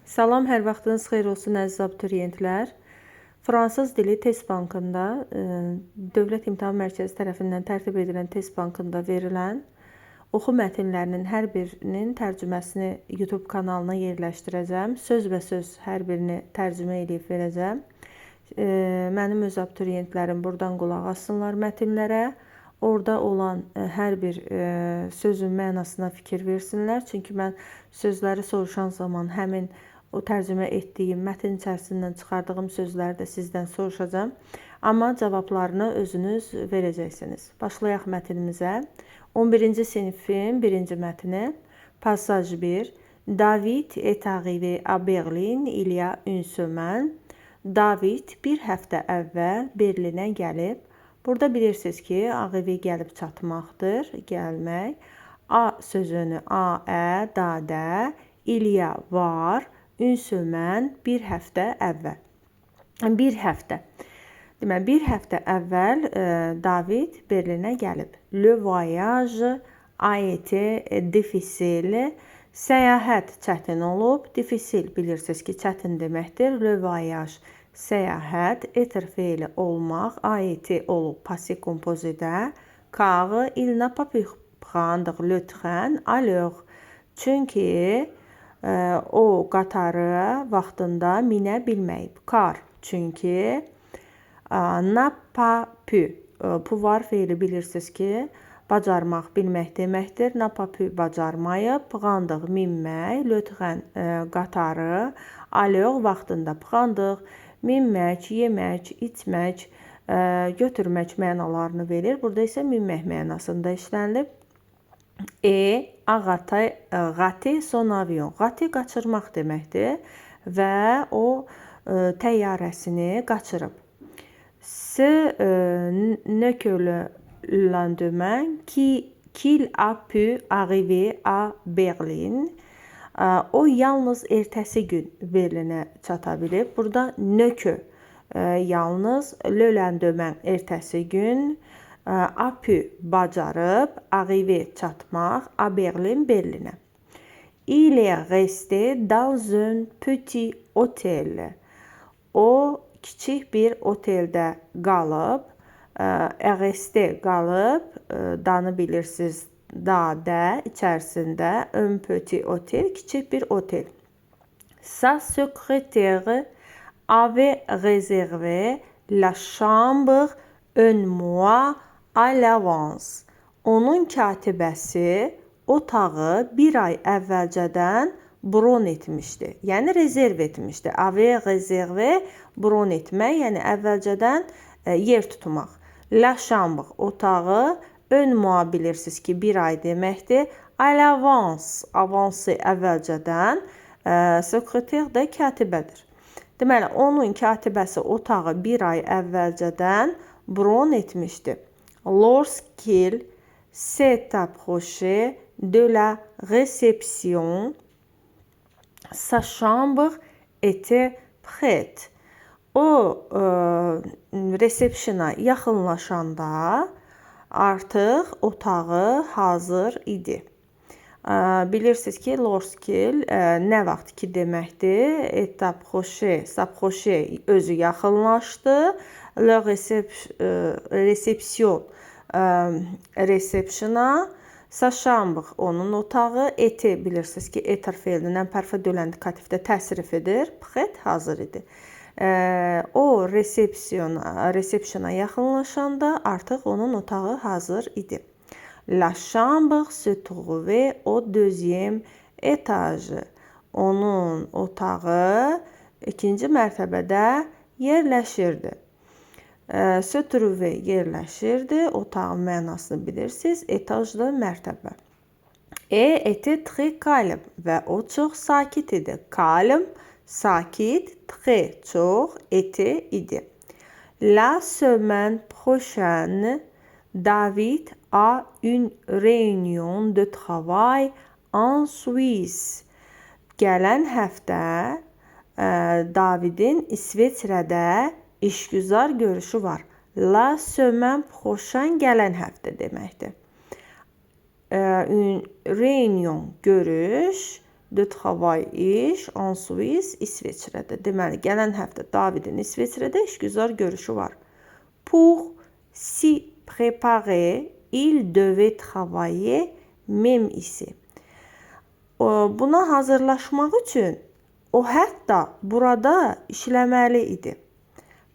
Salam, hər vaxtınız xeyir olsun əziz abituriyentlər. Fransız dili test bankında Dövlət İmtahan Mərkəzi tərəfindən tərtib edilən test bankında verilən oxu mətnlərinin hər birinin tərcüməsini YouTube kanalına yerləşdirəcəm. Söz hər birini tərcümə edib verəcəm. Mənim öz abituriyentlərim buradan qulaq assınlar mətnlərə. Orada olan hər bir sözün mənasına fikir versinlər. Çünki mən sözləri soruşan zaman həmin o tərcümə etdiyim mətn içərisindən çıxardığım sözləri də sizdən soruşacağım. Amma cavablarını özünüz verəcəksiniz. Başlayaq mətnimizə. 11-ci sinifin 1-ci mətni. Passage 1. David est arrivé à Berlin il y a une semaine. David bir həftə əvvəl Berlinə gəlib. Burada bilirsiniz ki, arrivé gəlib çatmaqdır, gəlmək. A sözünü A-ə, da-də, il y a var, une semaine, bir həftə əvvəl. Bir həftə. Deməli, bir həftə əvvəl David Berlinə gəlib. Le voyage a été difficile. Səyahət çətin olub. Difficile bilirsiniz ki, çətin deməkdir. Le voyage səyahət, etir feili olmaq, a été olub passé composé-də. Car il n'a pas pu prendre le train à l'heure. Çünki o qatarı vaxtında minə bilməyib. Car çünki n'a pas pu. Pouvoir feili bilirsiniz ki, bacarmaq, bilmək deməkdir. N'a pas pu bacarmayıb. Prendre minmək. Le train qatarı. À l'heure vaxtında prendre. Minmək, yemək, içmək, götürmək mənalarını verir. Burada isə minmək mənasında işlənilib. A raté son avion. Raté qaçırmaq deməkdir və o təyyarəsini qaçırıb. Ne que le lendemain qu'il a pu arriver à Berlin. O yalnız ertəsi gün Berlinə çata bilib. Burada ne que yalnız, le lendemain ertəsi gün, a pu bacarıb, arriver çatmaq, à Berlin Berlinə. Il est resté dans un petit hôtel. O kiçik bir oteldə qalıb. Resté qalıb, danı bilirsiniz. Da içərisində un petit hôtel, kiçik bir otel. Sa secrétaire avait réservé la chambre un mois à l'avance. Onun katibəsi otağı bir ay əvvəlcədən bron etmişdi. Yəni rezerv etmişdi. Avait réservé, bron etmək, yəni əvvəlcədən yer tutmaq. La chambre, otağı. Un mois bilirsiniz ki, bir ay deməkdir. À l'avance, avance əvvəlcədən, sekreter də katibədir. Deməli, onun katibəsi otağı bir ay əvvəlcədən bron etmişdi. Lorsqu'il s'est approché de la réception, sa chambre était prête. O resepsiyona yaxınlaşanda artıq otağı hazır idi. Bilirsiniz ki, lorsqu'il nə vaxt ki deməkdir? Et approché, s'approché özü yaxınlaşdı. Le réception, resepsiyona. Sa chambre, onun otağı. Eti bilirsiniz ki, etir feilindən perfect indikativdə təsrif edir. Prêt, hazır idi. O resepsiyona yaxınlaşanda artıq onun otağı hazır idi. La chambre se trouvait au deuxième étage. Onun otağı ikinci mərtəbədə yerləşirdi. Se trouvait yerləşirdi. Otağın mənasını bilirsiniz. Etajlı mərtəbə. Était très calme və o çox sakit idi. Calme, sakit, très, çox, était, idi. La semaine prochaine, David a une réunion de travail en Suisse. Gələn həftə Davidin İsveçrədə işgüzar görüşü var. La semaine prochaine gələn həftə deməkdir. Une réunion görüş. de travail iş en Suisse, İsveçrədə. Deməli, gələn həftə Davidin İsveçrədə işgüzar görüşü var. Pour s'y préparer, il devait travailler même ici. Buna hazırlaşmaq üçün o hətta burada işləməli idi.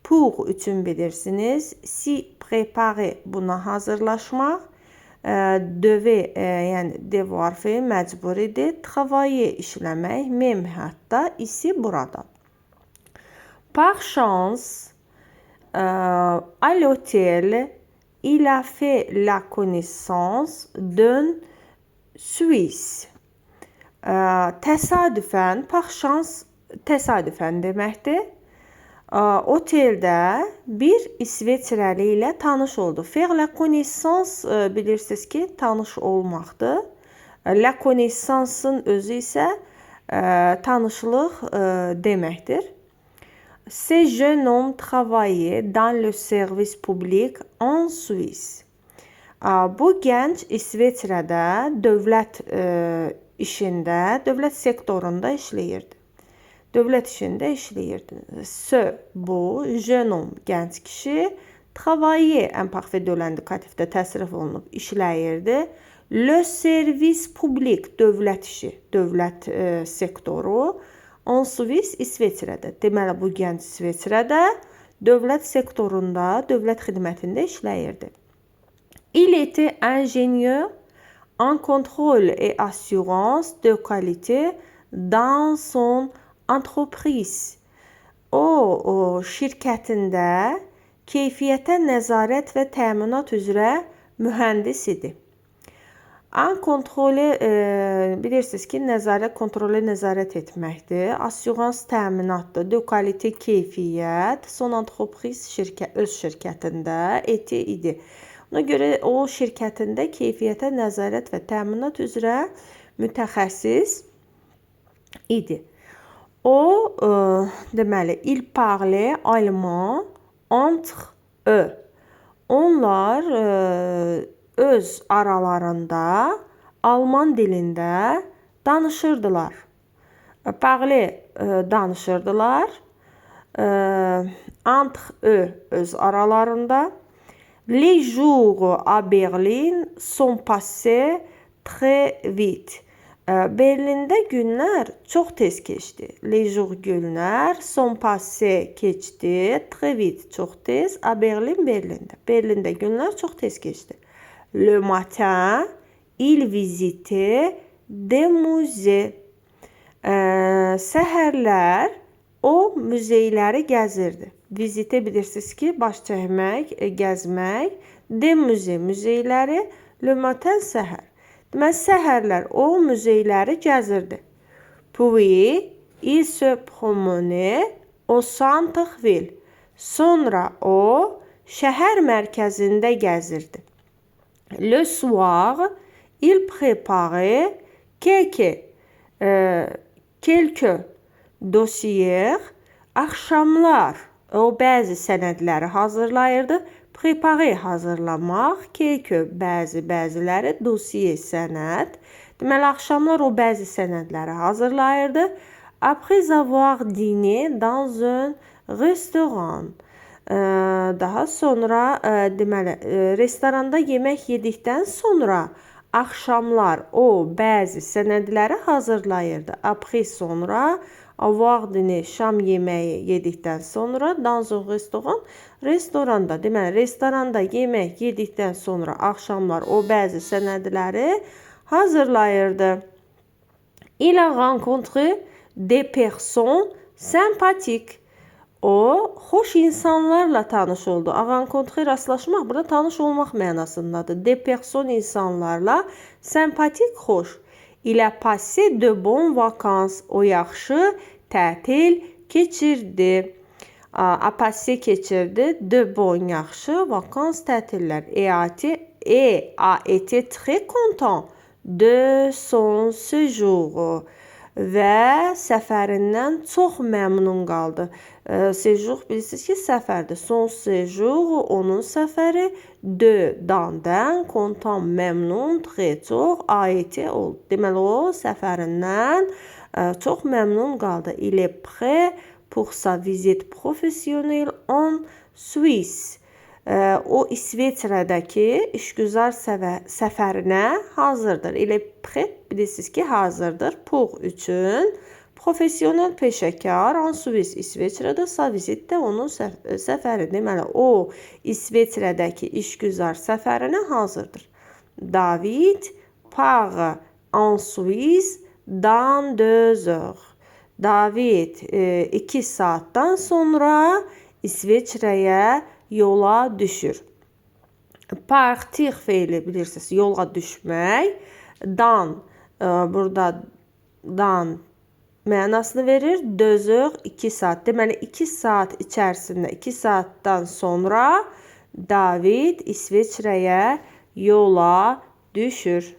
Pour üçün bilirsiniz. S'y préparer buna hazırlaşmaq. Devait yəni devoir feil məcbur idi. Travailler işləmək. Même hətta ici burada. Par chance à l'hôtel il a fait la connaissance d'un Suisse. Təsadüfən, par chance təsadüfən deməkdir. Oteldə bir İsveçrəli ilə tanış oldu. Faire la connaissance bilirsiniz ki, tanış olmaqdır. La connaissance-ın özü isə tanışlıq deməkdir. Ce jeune homme travaillait dans le service public en Suisse. Bu gənc İsveçrədə dövlət işində, dövlət sektorunda işləyirdi. Dövlət işində işləyirdi. Bu, jeune homme, gənc kişi, travailler, ən parfait de l'indikatifdə təsrif olunub, işləyirdi. Le service public, dövlət işi, dövlət sektoru, en Suisse, İsveçrədə. Deməli, bu gənc İsveçrədə dövlət sektorunda, dövlət xidmətində işləyirdi. Il était ingénieur en contrôle et assurance de qualité dans son entreprise. O şirkətində keyfiyyətə nəzarət və təminat üzrə mühəndis idi. En kontrole bilirsiniz ki, nəzarət, kontrolə nəzarət etməkdir. Assurans təminatdır. De qualité keyfiyyət. Son entreprise öz şirkətində idi. Ona görə o şirkətində keyfiyyətə nəzarət və təminat üzrə mütəxəssis idi. O, deməli, il parlait allemand entre eux. Onlar öz aralarında alman dilində danışırdılar. Parler danışırdılar. Entre eux öz aralarında. Les jours à Berlin sont passés très vite. Berlində günlər çox tez keçdi. Les jours günlər sont passés keçdi. Très vite çox tez. À Berlin Berlində. Berlində günlər çox tez keçdi. Le matin, il visitait des musées. Səhərlər o muzeyləri gəzirdi. Vizite bilirsiniz ki, baş çəkmək, gəzmək. Des musées, muzeyləri. Le matin, səhər. Deməli, səhərlər o muzeyləri gəzirdi. Puis, il se promenait au centre-ville. Sonra o şəhər mərkəzində gəzirdi. Le soir, il préparait quelques dossiers. Axşamlar o bəzi sənədləri hazırlayırdı. Préparer hazırlamaq, bəziləri, dossier sənəd. Deməli, axşamlar o bəzi sənədləri hazırlayırdı. Après avoir dîné dans un restaurant. Daha sonra, deməli, restoranda yemək yedikdən sonra axşamlar o bəzi sənədləri hazırlayırdı. Après sonra, avoir dîné, şam yeməyi yedikdən sonra, dans un restaurant, restoranda, deməli, restoranda yemək yedikdən sonra axşamlar o bəzi sənədləri hazırlayırdı. Il a rencontré des personnes sympathiques. O, xoş insanlarla tanış oldu. A rencontré, rastlaşmaq, burada tanış olmaq mənasındadır. Des personnes insanlarla, sympatik, xoş. Il a passé de bonnes vacances. O yaxşı tətil keçirdi. A passé keçirdi. De bon yaxşı. Vacances tətillər. A été très content de son séjour. Və səfərindən çox məmnun qaldı. Séjour bilirsiniz ki, səfərdir. Son séjour, onun səfəri. De, dandan, content, məmnun, très çox, a été oldu. Deməli, o səfərindən Çox məmnun qaldı. Il est prêt pour sa visite professionnelle en Suisse. O İsveçrədəki işgüzar səfərinə hazırdır. Il est prêt bilirsiniz ki, hazırdır. Pour üçün professional peşəkar en Suisse İsveçrədə, sa visit də onun səfəri. Deməli, o İsveçrədəki işgüzar səfərinə hazırdır. David part en Suisse dans 2 heures. David 2 saatdan sonra İsveçrəyə yola düşür. Partir feili bilirsiniz, yola düşmək. Dan, burada dan mənasını verir. 2 heures 2 saat. Deməli 2 saat içərisində, 2 saatdan sonra David İsveçrəyə yola düşür.